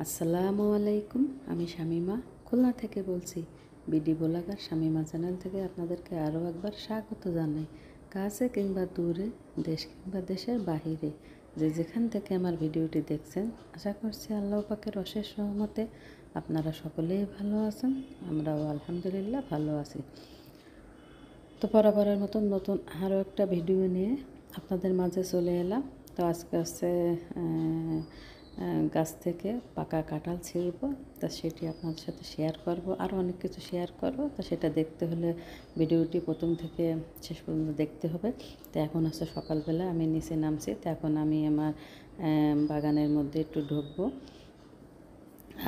আসসালামু আলাইকুম। আমি শামিমা খুলনা থেকে বলছি। বিডি ব্লগার শামিমা চ্যানেল থেকে আপনাদেরকে আরও একবার স্বাগত জানাই। কাছে কিংবা দূরে, দেশ কিংবা দেশের বাহিরে, যে যেখান থেকে আমার ভিডিওটি দেখছেন, আশা করছি আল্লাহ পাকের অশেষ রহমতে আপনারা সকলেই ভালো আছেন। আমরাও আলহামদুলিল্লাহ ভালো আছি। তো বরাবরের মতন নতুন আরও একটা ভিডিও নিয়ে আপনাদের মাঝে চলে এলাম। তো আজকে আছে গাছ থেকে পাকা কাঁঠাল ছিঁড়ব, তা সেটি আপনাদের সাথে শেয়ার করব। আরও অনেক কিছু শেয়ার করব, তা সেটা দেখতে হলে ভিডিওটি প্রথম থেকে শেষ পর্যন্ত দেখতে হবে। তো এখন আছে সকালবেলা, আমি নিচে নামছি। তো এখন আমি আমার বাগানের মধ্যে একটু ঢুকবো।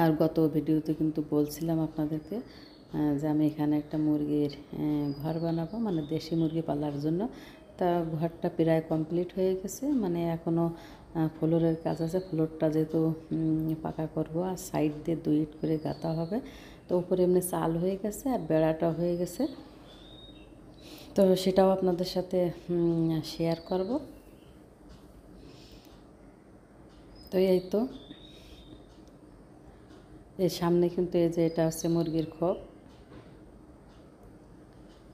আর গত ভিডিওতে কিন্তু বলছিলাম আপনাদেরকে যে আমি এখানে একটা মুরগির ঘর বানাবো, মানে দেশি মুরগি পালার জন্য। তা ঘরটা প্রায় কমপ্লিট হয়ে গেছে, মানে এখনও ফ্লোরের কাজ আছে। ফ্লোরটা যেহেতু পাকা করব, আর সাইড দিয়ে 2 ইট করে গাঁথা হবে। তো উপরে এমনি চাল হয়ে গেছে আর বেড়াটা হয়ে গেছে। তো সেটাও আপনাদের সাথে শেয়ার করব। তো এই তো এর সামনে কিন্তু এই যে এটা হচ্ছে মুরগির খোপ।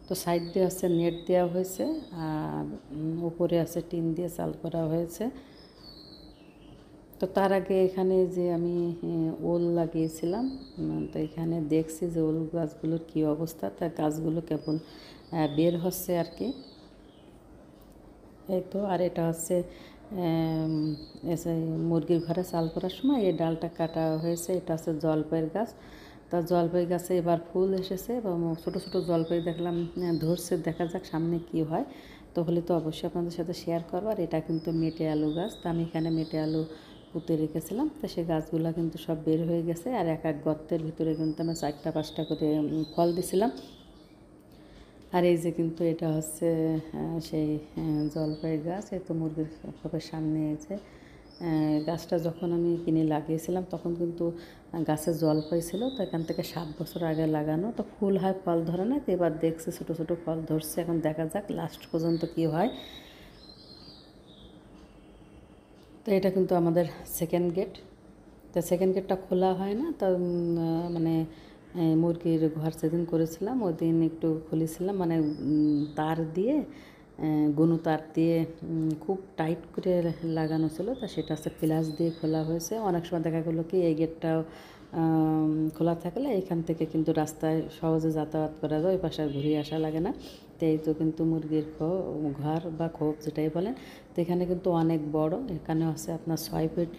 তো সাইড দিয়ে আছে নেট দেওয়া হয়েছে, আর উপরে আছে টিন দিয়ে চাল করা হয়েছে। তো তার আগে এখানে যে আমি ওল লাগিয়েছিলাম, তো এখানে দেখছি যে ওল গাছগুলোর কী অবস্থা। তা গাছগুলো কেবল বের হচ্ছে আর কি। এই তো আর এটা হচ্ছে মুরগির ঘরে চাল করার সময় এই ডালটা কাটা হয়েছে। এটা হচ্ছে জলপাইয়ের গাছ। তা জলপাই গাছে এবার ফুল এসেছে এবং ছোটো ছোটো জলপাই দেখলাম ধরছে। দেখা যাক সামনে কি হয়। তো হলে তো অবশ্যই আপনাদের সাথে শেয়ার করবো। আর এটা কিন্তু মেটে আলু গাছ। তা আমি এখানে মেটে আলু পুঁতে রেখেছিলাম। তো সেই গাছগুলো কিন্তু সব বের হয়ে গেছে। আর এক এক গর্তের ভিতরে কিন্তু আমি 4টা 5টা করে ফল দিছিলাম। আর এই যে কিন্তু এটা হচ্ছে সেই জলপাই গাছ। এই তো মুরগির খোপের সামনে এসে গাছটা যখন আমি কিনে লাগিয়েছিলাম তখন কিন্তু গাছে জলপাই ছিল। তো এখান থেকে 7 বছর আগে লাগানো। তো ফুল হয়, ফল ধরে না। তো এবার দেখছি ছোটো ছোটো ফল ধরছে। এখন দেখা যাক লাস্ট পর্যন্ত কি হয়। তো এটা কিন্তু আমাদের সেকেন্ড গেট। তো সেকেন্ড গেটটা খোলা হয় না। তো মানে মুরগির ঘর যেদিন করেছিলাম ওই দিন একটু খুলেছিলাম, মানে তার দিয়ে গুনো তার দিয়ে খুব টাইট করে লাগানো ছিল। তা সেটা হচ্ছে প্লাস দিয়ে খোলা হয়েছে। অনেক সময় দেখা গেলো কি এই গেটটাও খোলা থাকলে এখান থেকে কিন্তু রাস্তায় সহজে যাতায়াত করা যায়, ওই পাশে ঘুরিয়ে আসা লাগে না। তো এই তো কিন্তু মুরগির ঘর বা খোপ যেটাই বলেন। তো এখানে কিন্তু অনেক বড়। এখানে আছে আপনার 6 ফিট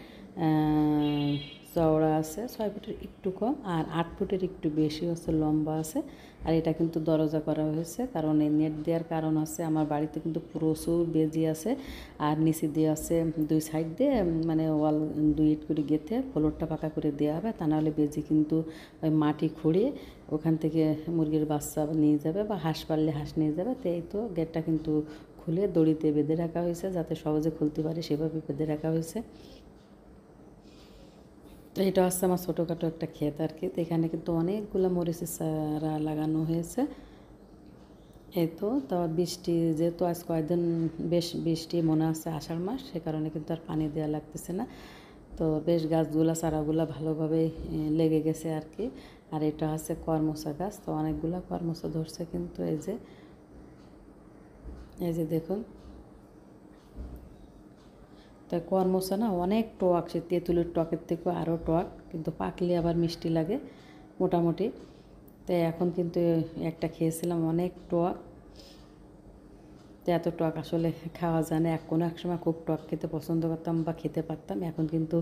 চওড়া আছে, 6 ফিটের একটু কম, আর 8 ফুটের একটু বেশি হচ্ছে লম্বা আছে। আর এটা কিন্তু দরজা করা হয়েছে, কারণ এই নেট দেওয়ার কারণ আছে আমার বাড়িতে কিন্তু প্রচুর বেজি আছে। আর নিচে দিয়ে আছে 2 সাইড দিয়ে, মানে ওয়াল 2 ইট করে গেঁথে ফ্লোরটা পাকা করে দেওয়া হবে। তা নাহলে বেজি কিন্তু ওই মাটি খুঁড়িয়ে ওখান থেকে মুরগির বাচ্চা নিয়ে যাবে, বা হাঁস পারলে হাঁস নিয়ে যাবে। তো এই তো গেটটা কিন্তু খুলে দড়িতে বেঁধে রাখা হয়েছে, যাতে সহজে খুলতে পারে সেভাবে বেঁধে রাখা হয়েছে। তো এটা হচ্ছে আমার ছোটোখাটো একটা ক্ষেত আর কি। তো এখানে কিন্তু অনেকগুলো মরিচের চারা লাগানো হয়েছে। এই তো তাও বৃষ্টি যেহেতু আজ কয়েকদিন বেশ বৃষ্টি মনে আছে, আষাঢ় মাস, সে কারণে কিন্তু আর পানি দেওয়া লাগতেছে না। তো বেশ গাছগুলা চারাগুলা ভালোভাবে লেগে গেছে আর কি। আর এটা হচ্ছে কর্মচা গাছ। তো অনেকগুলো কর্মচা ধরছে কিন্তু এই যে দেখুন। তো কর্মচা না অনেক টক, সে তেঁতুলের টকের থেকেও আরও টক, কিন্তু পাকলে আবার মিষ্টি লাগে মোটামুটি। তো এখন কিন্তু একটা খেয়েছিলাম, অনেক টক। তো এত টক আসলে খাওয়া যায় না। কোনো এক সময় খুব টক খেতে পছন্দ করতাম বা খেতে পারতাম, এখন কিন্তু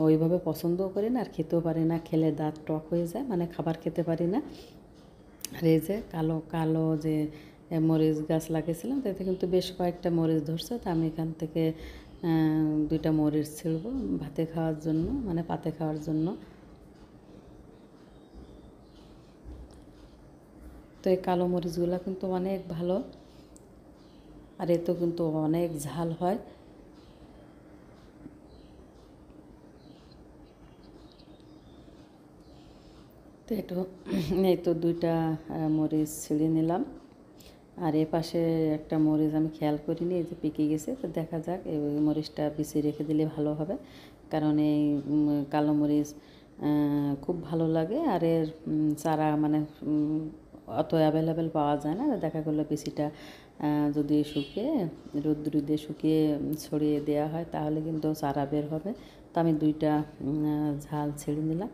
ওইভাবে পছন্দও করি না আর খেতেও পারি না। খেলে দাঁত টক হয়ে যায়, মানে খাবার খেতে পারি না। আর এই যে কালো কালো যে মরিচ গাছ লাগিয়েছিলাম, তাতে কিন্তু বেশ কয়েকটা মরিচ ধরছে। তো আমি এখান থেকে 2টা মরিচ ছিঁড়ব ভাতে খাওয়ার জন্য, মানে পাতে খাওয়ার জন্য। তো এই কালো মরিচগুলো কিন্তু অনেক ভালো, আর এতেও কিন্তু অনেক ঝাল হয়। তো একটু এই তো 2টা মরিচ ছিঁড়ে নিলাম। আর এ পাশে একটা মরিচ আমি খেয়াল করিনি, এই যে পেকে গেছে। তো দেখা যাক এই মরিচটা পিছিয়ে রেখে দিলে ভালো হবে। কারণ এই কালো মরিচ খুব ভালো লাগে। আর এর চারা মানে অত অ্যাভেলেবেল পাওয়া যায় না। দেখা গেলো পিসিটা যদি শুকিয়ে রোদ্দুরে শুকিয়ে ছড়িয়ে দেওয়া হয় তাহলে কিন্তু চারা বের হবে। তো আমি 2টা ঝাল ছেড়ে নিলাম।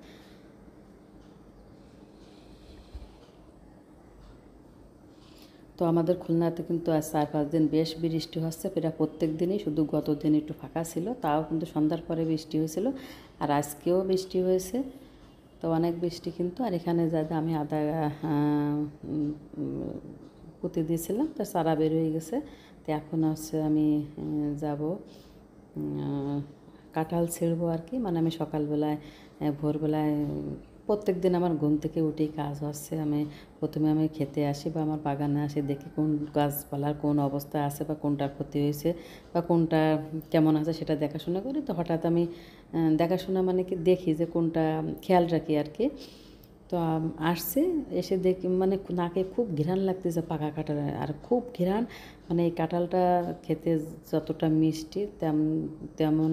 তো আমাদের খুলনাতে কিন্তু আজ 4-5 দিন বেশ বৃষ্টি হচ্ছে, প্রায় প্রত্যেক দিনই, শুধু গত দিন একটু ফাঁকা ছিল, তাও কিন্তু সন্ধ্যার পরে বৃষ্টি হয়েছিল। আর আজকেও বৃষ্টি হয়েছে, তো অনেক বৃষ্টি কিন্তু। আর এখানে যা আমি আদা পুঁতে দিয়েছিলাম, তো চারা বের হয়ে গেছে। তো এখন হচ্ছে আমি যাব কাঁঠাল ছিঁড়বো আর কি। মানে আমি সকালবেলায় ভোরবেলায় প্রত্যেক দিন আমার ঘুম থেকে উঠেই কাজ হচ্ছে। প্রথমে আমি খেতে আসি বা আমার বাগানে আসি, দেখি কোন গাছপালার কোন অবস্থা আছে বা কোনটার ক্ষতি হয়েছে বা কোনটা কেমন আছে সেটা দেখাশোনা করি। তো হঠাৎ আমি দেখাশোনা মানে কি দেখি যে কোনটা খেয়াল রাখি আর কি। তো আসছে, এসে দেখি মানে নাকে খুব ঘ্রাণ লাগতেছে পাকা কাঁঠালের, আর খুব ঘ্রাণ। মানে এই কাঁঠালটা খেতে যতটা মিষ্টি তেমন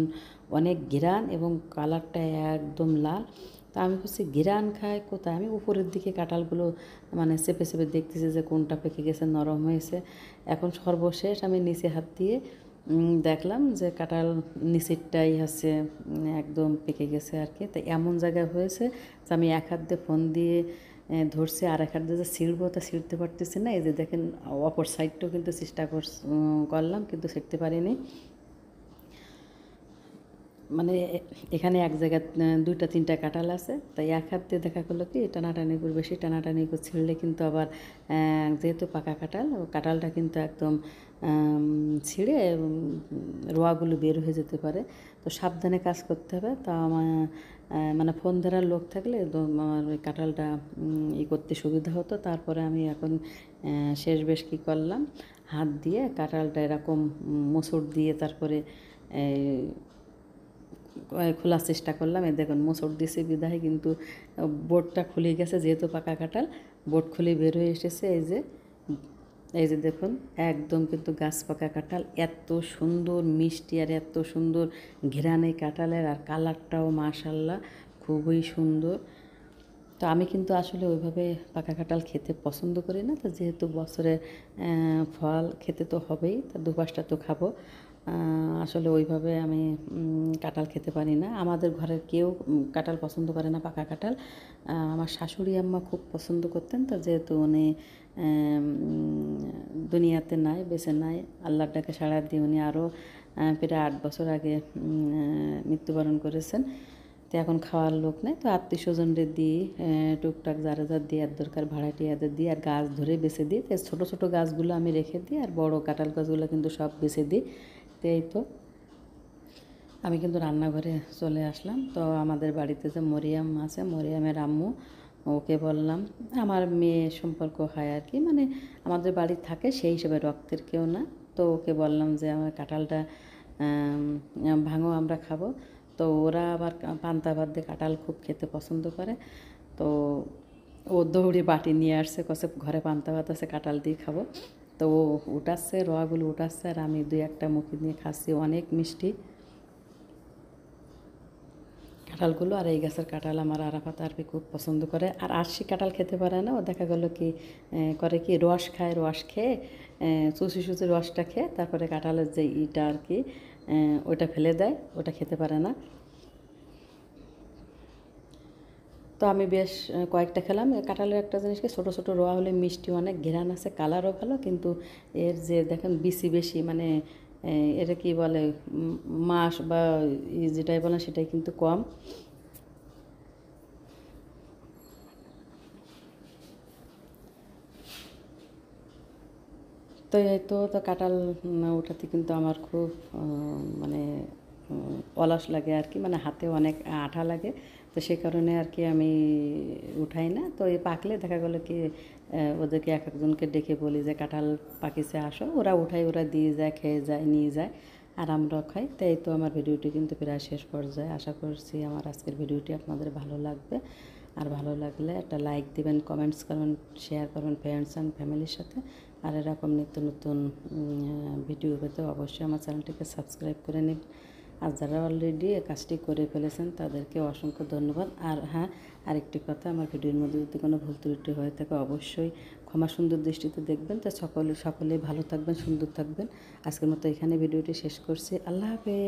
অনেক ঘ্রাণ, এবং কালারটা একদম লাল। তা আমি হচ্ছে ঘ্রাণ খাই কোথায়, আমি উপরের দিকে কাঁঠালগুলো মানে চেপে চেপে দেখতেছি যে কোনটা পেকে গেছে, নরম হয়েছে। এখন সর্বশেষ আমি নিচে হাত দিয়ে দেখলাম যে কাঁঠাল নিচেরটাই হচ্ছে একদম পেকে গেছে আর কি। তাই এমন জায়গায় হয়েছে যে আমি এক হাত দিয়ে ফোন দিয়ে ধরছি, আর এক হাত দিয়ে যে ছিঁড়বো তা ছিঁড়তে পারতেছি না। এই যে দেখেন, অপর সাইডটাও কিন্তু চেষ্টা করলাম, কিন্তু ছিঁড়তে পারিনি। মানে এখানে এক জায়গায় 2-3টা কাঁঠাল আছে, তাই এক হাত দিয়ে দেখা করলো কি টানাটানি করে, বেশি টানাটানি করে ছিঁড়লে কিন্তু আবার যেহেতু পাকা কাঁঠালটা কিন্তু একদম ছিঁড়ে রোয়াগুলো বের হয়ে যেতে পারে। তো সাবধানে কাজ করতে হবে। তা আমার মানে ফোন ধরার লোক থাকলে আমার ওই কাঁঠালটা করতে সুবিধা হতো। তারপরে আমি এখন শেষ বেশ কী করলাম, হাত দিয়ে কাঁঠালটা এরকম মোচড় দিয়ে তারপরে খোলার চেষ্টা করলাম। দেখুন মোচড় দিয়েছে বিদায় কিন্তু বোর্ডটা খুলে গেছে, যেহেতু পাকা কাঁঠাল বোর্ড খুলে বের হয়ে এসেছে। এই যে দেখুন, একদম কিন্তু গাছ পাকা কাঁঠাল, এত সুন্দর মিষ্টি আর এত সুন্দর ঘ্রাণ এই কাঁঠালের, আর কালারটাও মাশাআল্লাহ খুবই সুন্দর। তো আমি কিন্তু আসলে ওইভাবে পাকা কাঁঠাল খেতে পছন্দ করি না। তো যেহেতু বছরে ফল খেতে তো হবেই, তা 2-5টা তো খাবো। আসলে ওইভাবে আমি কাঁঠাল খেতে পারি না। আমাদের ঘরের কেউ কাঁঠাল পছন্দ করে না, পাকা কাঁঠাল। আমার শাশুড়ি আম্মা খুব পছন্দ করতেন। তো যেহেতু উনি দুনিয়াতে নাই, বেঁচে নাই, আল্লাহর ডাকে সাড়া দিয়ে উনি আরও প্রায় 8 বছর আগে মৃত্যুবরণ করেছেন। তো এখন খাওয়ার লোক নেই, তো আত্মীয়স্বজনদের দিই, টুকটাক যারা যা দেওয়ার দরকার ভাড়াটিয়াদের দিই, আর গাছ ধরে বেছে দিই। তো ছোটো ছোটো গাছগুলো আমি রেখে দিই, আর বড় কাঁঠাল গাছগুলো কিন্তু সব বেছে দিই। তো এই তো আমি কিন্তু রান্নাঘরে চলে আসলাম। তো আমাদের বাড়িতে যে মরিয়াম আছে, মরিয়ামের আম্মু, ওকে বললাম, আমার মেয়ে সম্পর্ক হয় আর কি, মানে আমাদের বাড়ি থাকে, সেই হিসেবে রক্তের কেউ না। তো ওকে বললাম যে আমার কাঁঠালটা ভাঙো, আমরা খাবো। তো ওরা আবার পান্তা ভাত দিয়ে কাঁঠাল খুব খেতে পছন্দ করে। তো ও দৌড়ে বাটি নিয়ে আসছে, কছে ঘরে পান্তা ভাত আছে, কাঁঠাল দিয়ে খাবো। তো ও উঠাচ্ছে, রোয়াগুলো উঠাচ্ছে, আর আমি 2-1টা মুখে নিয়ে খাচ্ছি। অনেক মিষ্টি কাঁঠালগুলো। আর এই গাছের কাঁঠাল আমার আরাফাত আরবি খুব পছন্দ করে। আর আরশি কাঁঠাল খেতে পারে না, ও দেখা গেলো কি করে কি রস খায়, রস খেয়ে চুষি চুষি রসটা খেয়ে তারপরে কাঁঠালের যে ইটা আর কি ওটা ফেলে দেয়, ওটা খেতে পারে না। তো আমি বেশ কয়েকটা খেলাম। কাঁঠালের একটা জিনিস কি, ছোটো ছোটো রোয়া হলে মিষ্টি অনেক, ঘ্রাণ আছে, কালারও ভালো, কিন্তু এর যে দেখেন বিসি বেশি, মানে এটা কি বলে মাস বা যেটাই বলেন সেটাই কিন্তু কম। তো এই তো কাঁঠাল ওঠাতে কিন্তু আমার খুব মানে অলস লাগে আর কি, মানে হাতে অনেক আঠা লাগে। তো সেই কারণে আর কি আমি উঠাই না। তো এই পাকলে দেখা গেলো কি ওদেরকে এক একজনকে ডেকে বলি যে কাঁঠাল পাকিছে আসো, ওরা উঠাই, ওরা দিয়ে যায়, খেয়ে যায়, নিয়ে যায়, আর আমরাও খাই। তো এই তো আমার ভিডিওটি কিন্তু প্রায় শেষ পর্যায়ে। আশা করছি আমার আজকের ভিডিওটি আপনাদের ভালো লাগবে। আর ভালো লাগলে একটা লাইক দিবেন, কমেন্টস করবেন, শেয়ার করবেন ফ্রেন্ডস অ্যান্ড ফ্যামিলির সাথে। আর এরকম নিত্য নতুন ভিডিও পেতে অবশ্যই আমার চ্যানেলটিকে সাবস্ক্রাইব করে নিন। আর যারা অলরেডি কাজটি করে ফেলেছেন তাদেরকে অসংখ্য ধন্যবাদ। আর হ্যাঁ, আরেকটি কথা, আমার ভিডিওর মধ্যে যদি কোনো ভুল ত্রুটি হয়ে থাকে অবশ্যই ক্ষমা সুন্দর দৃষ্টিতে দেখবেন। তো সকলেই ভালো থাকবেন, সুন্দর থাকবেন। আজকের মতো এখানে ভিডিওটি শেষ করছি। আল্লাহ হাফেজ।